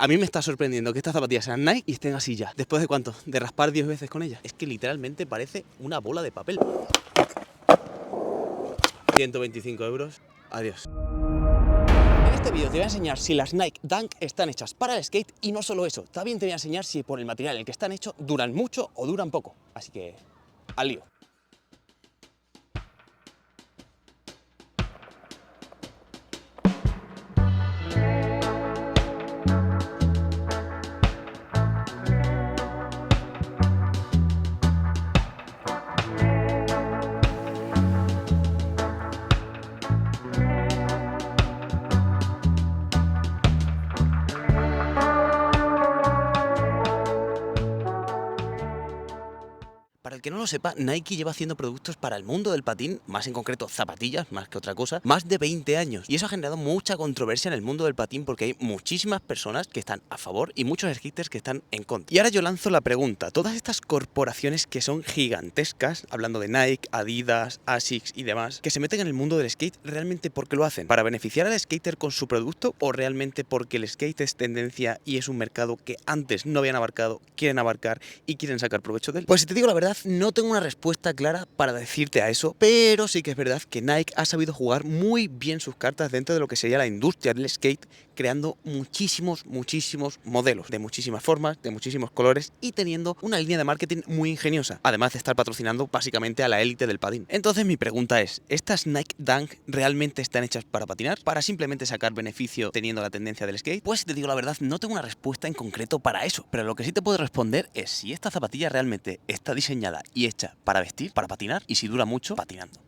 A mí me está sorprendiendo que estas zapatillas sean Nike y estén así ya. ¿Después de cuánto? ¿De raspar 10 veces con ellas? Es que literalmente parece una bola de papel. 125 euros. Adiós. En este vídeo te voy a enseñar si las Nike Dunk están hechas para el skate y no solo eso, también te voy a enseñar si por el material en el que están hechos duran mucho o duran poco. Así que, al lío. Para el que no lo sepa, Nike lleva haciendo productos para el mundo del patín, más en concreto zapatillas, más que otra cosa, más de 20 años. Y eso ha generado mucha controversia en el mundo del patín porque hay muchísimas personas que están a favor y muchos skaters que están en contra. Y ahora yo lanzo la pregunta, todas estas corporaciones que son gigantescas, hablando de Nike, Adidas, Asics y demás, que se meten en el mundo del skate, ¿realmente por qué lo hacen? ¿Para beneficiar al skater con su producto o realmente porque el skate es tendencia y es un mercado que antes no habían abarcado, quieren abarcar y quieren sacar provecho de él? Pues si te digo la verdad, no tengo una respuesta clara para decirte a eso, pero sí que es verdad que Nike ha sabido jugar muy bien sus cartas dentro de lo que sería la industria del skate, creando muchísimos modelos, de muchísimas formas, de muchísimos colores y teniendo una línea de marketing muy ingeniosa, además de estar patrocinando básicamente a la élite del patín. Entonces mi pregunta es, ¿estas Nike Dunk realmente están hechas para patinar? ¿Para simplemente sacar beneficio teniendo la tendencia del skate? Pues si te digo la verdad, no tengo una respuesta en concreto para eso, pero lo que sí te puedo responder es si esta zapatilla realmente está diseñada y hecha para vestir, para patinar y si dura mucho patinando.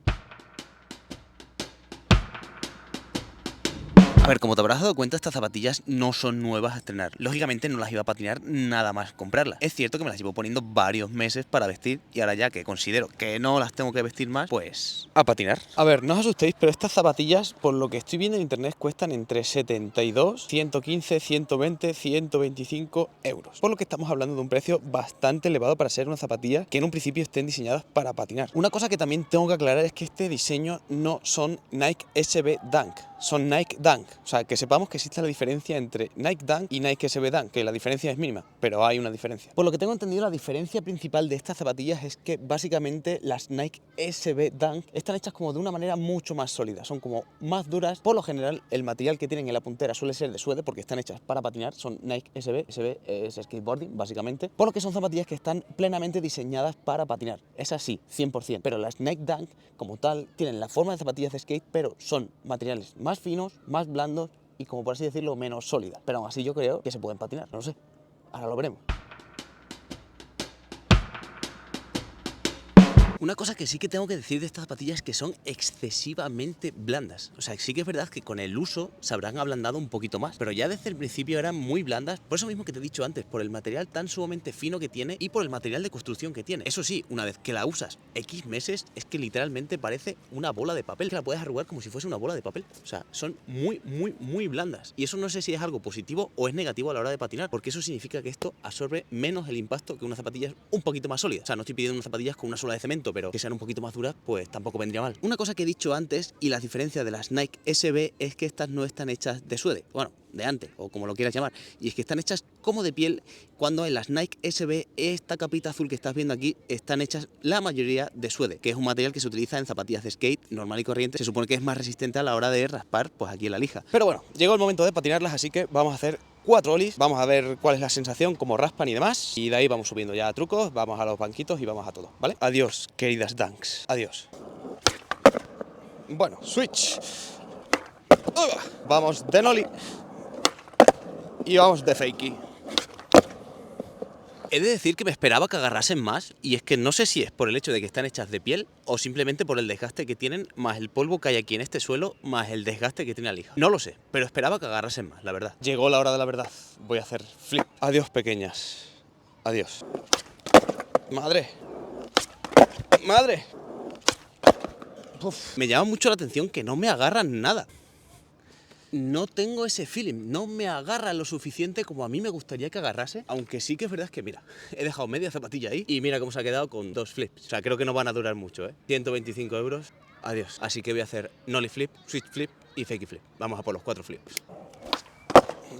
A ver, como te habrás dado cuenta, estas zapatillas no son nuevas a estrenar. Lógicamente no las iba a patinar nada más comprarlas. Es cierto que me las llevo poniendo varios meses para vestir y ahora ya que considero que no las tengo que vestir más, pues a patinar. A ver, no os asustéis, pero estas zapatillas, por lo que estoy viendo en internet, cuestan entre 72, 115, 120, 125 euros. Por lo que estamos hablando de un precio bastante elevado para ser una zapatilla que en un principio estén diseñadas para patinar. Una cosa que también tengo que aclarar es que este diseño no son Nike SB Dunk, son Nike Dunk. O sea, que sepamos que existe la diferencia entre Nike Dunk y Nike SB Dunk, que la diferencia es mínima, pero hay una diferencia. Por lo que tengo entendido, la diferencia principal de estas zapatillas es que básicamente las Nike SB Dunk están hechas como de una manera mucho más sólida, son como más duras. Por lo general, el material que tienen en la puntera suele ser de suede porque están hechas para patinar, son Nike SB, SB es skateboarding básicamente, por lo que son zapatillas que están plenamente diseñadas para patinar. Es así, 100%, pero las Nike Dunk como tal tienen la forma de zapatillas de skate, pero son materiales más finos, más blandos y, como por así decirlo, menos sólidas. Pero aún así yo creo que se pueden patinar, no lo sé. Ahora lo veremos. Una cosa que sí que tengo que decir de estas zapatillas es que son excesivamente blandas. O sea, sí que es verdad que con el uso se habrán ablandado un poquito más, pero ya desde el principio eran muy blandas, por eso mismo que te he dicho antes, por el material tan sumamente fino que tiene y por el material de construcción que tiene. Eso sí, una vez que la usas X meses, es que literalmente parece una bola de papel, que la puedes arrugar como si fuese una bola de papel. O sea, son muy blandas. Y eso no sé si es algo positivo o es negativo a la hora de patinar, porque eso significa que esto absorbe menos el impacto que una zapatilla un poquito más sólida. O sea, no estoy pidiendo unas zapatillas con una suela de cemento, pero que sean un poquito más duras, pues tampoco vendría mal. Una cosa que he dicho antes y la diferencia de las Nike SB es que estas no están hechas de suede, bueno, de antes o como lo quieras llamar, y es que están hechas como de piel, cuando en las Nike SB esta capita azul que estás viendo aquí están hechas la mayoría de suede, que es un material que se utiliza en zapatillas de skate normal y corriente. Se supone que es más resistente a la hora de raspar, pues aquí en la lija. Pero bueno, llegó el momento de patinarlas, así que vamos a hacer 4 olis, vamos a ver cuál es la sensación, cómo raspan y demás, y de ahí vamos subiendo ya a trucos, vamos a los banquitos y vamos a todo, ¿vale? Adiós, queridas Dunks, adiós. Bueno, switch. Vamos de nollie y vamos de fakey. He de decir que me esperaba que agarrasen más, y es que no sé si es por el hecho de que están hechas de piel o simplemente por el desgaste que tienen, más el polvo que hay aquí en este suelo, más el desgaste que tiene la lija. No lo sé, pero esperaba que agarrasen más, la verdad. Llegó la hora de la verdad. Voy a hacer flip. Adiós, pequeñas. Adiós. Madre. Madre. Uf. Me llama mucho la atención que no me agarran nada. No tengo ese feeling, no me agarra lo suficiente como a mí me gustaría que agarrase, aunque sí que es verdad que, mira, he dejado media zapatilla ahí y mira cómo se ha quedado con 2 flips. O sea, creo que no van a durar mucho, 125 euros, adiós. Así que voy a hacer nollie flip, switch flip y fakey flip. Vamos a por los 4 flips.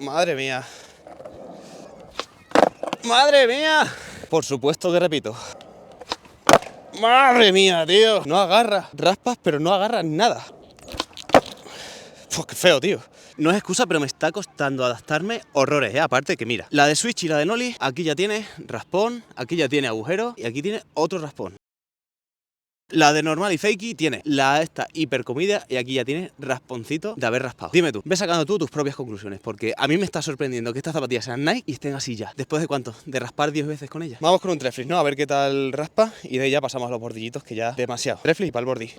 Madre mía. ¡Madre mía! Por supuesto que repito. ¡Madre mía, tío! No agarra. Raspas, pero no agarra nada. Uf, qué feo, tío. No es excusa, pero me está costando adaptarme horrores, ¿eh? Aparte que mira, la de Switch y la de Noli, aquí ya tiene raspón, aquí ya tiene agujero y aquí tiene otro raspón. La de normal y fakey tiene la esta hipercomida y aquí ya tiene rasponcito de haber raspado. Dime tú, ve sacando tú tus propias conclusiones, porque a mí me está sorprendiendo que estas zapatillas sean Nike y estén así ya. ¿Después de cuánto? ¿De raspar 10 veces con ellas? Vamos con un treflis, ¿no? A ver qué tal raspa y de ahí ya pasamos a los bordillitos, que ya demasiado. Treflis para el bordi.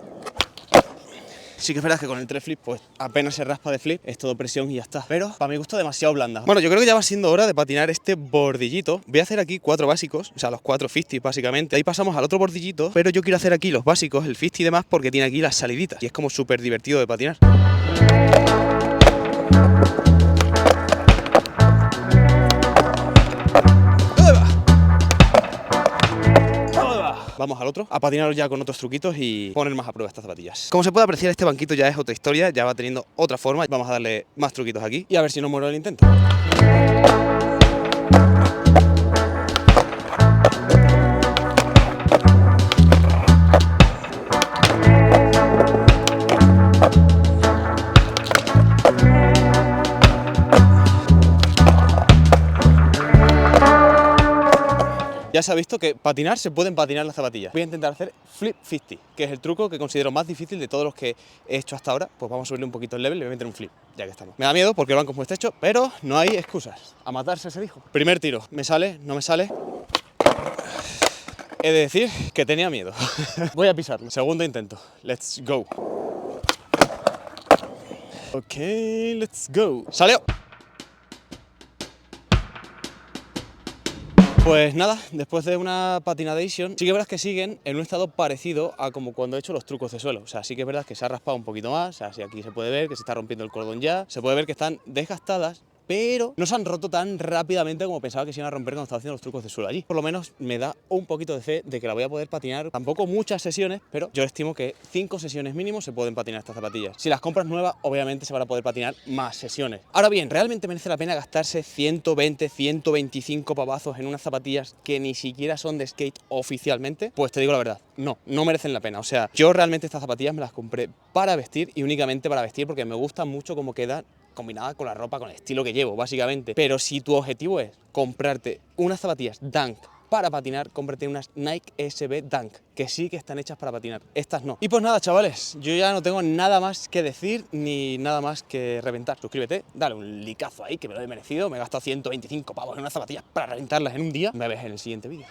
Sí que es verdad que con el treflip pues apenas se raspa de flip, es todo presión y ya está. Pero para mi gusto demasiado blanda. Bueno, yo creo que ya va siendo hora de patinar este bordillito. Voy a hacer aquí 4 básicos, o sea, los 4 50 básicamente. Ahí pasamos al otro bordillito, pero yo quiero hacer aquí los básicos, el 50 y demás, porque tiene aquí las saliditas. Y es como súper divertido de patinar. Vamos al otro, a patinar ya con otros truquitos y poner más a prueba estas zapatillas. Como se puede apreciar, este banquito ya es otra historia, ya va teniendo otra forma. Vamos a darle más truquitos aquí y a ver si no muero el intento. Ya se ha visto que patinar se pueden patinar las zapatillas. Voy a intentar hacer flip 50, que es el truco que considero más difícil de todos los que he hecho hasta ahora. Pues vamos a subirle un poquito el level y voy a meter un flip, ya que estamos. Me da miedo porque el banco es muy estrecho, pero no hay excusas. A matarse se dijo. Primer tiro, me sale, no me sale. He de decir que tenía miedo. Voy a pisarlo. Segundo intento. Let's go. Ok, let's go. ¡Salió! Pues nada, después de una patinadation, sí que es verdad que siguen en un estado parecido a como cuando he hecho los trucos de suelo. O sea, sí que es verdad que se ha raspado un poquito más, o sea, si aquí se puede ver que se está rompiendo el cordón ya, se puede ver que están desgastadas, pero no se han roto tan rápidamente como pensaba que se iban a romper cuando estaba haciendo los trucos de suelo allí. Por lo menos me da un poquito de fe de que la voy a poder patinar, tampoco muchas sesiones, pero yo estimo que 5 sesiones mínimo se pueden patinar estas zapatillas. Si las compras nuevas, obviamente se van a poder patinar más sesiones. Ahora bien, ¿realmente merece la pena gastarse 120, 125 pavazos en unas zapatillas que ni siquiera son de skate oficialmente? Pues te digo la verdad, no merecen la pena. O sea, yo realmente estas zapatillas me las compré para vestir y únicamente para vestir porque me gustan mucho cómo quedan combinada con la ropa, con el estilo que llevo, básicamente. Pero si tu objetivo es comprarte unas zapatillas Dunk para patinar, cómprate unas Nike SB Dunk, que sí que están hechas para patinar. Estas no. Y pues nada, chavales, yo ya no tengo nada más que decir ni nada más que reventar. Suscríbete, dale un likeazo ahí, que me lo he merecido. Me he gastado 125 pavos en unas zapatillas para reventarlas en un día. Me ves en el siguiente vídeo.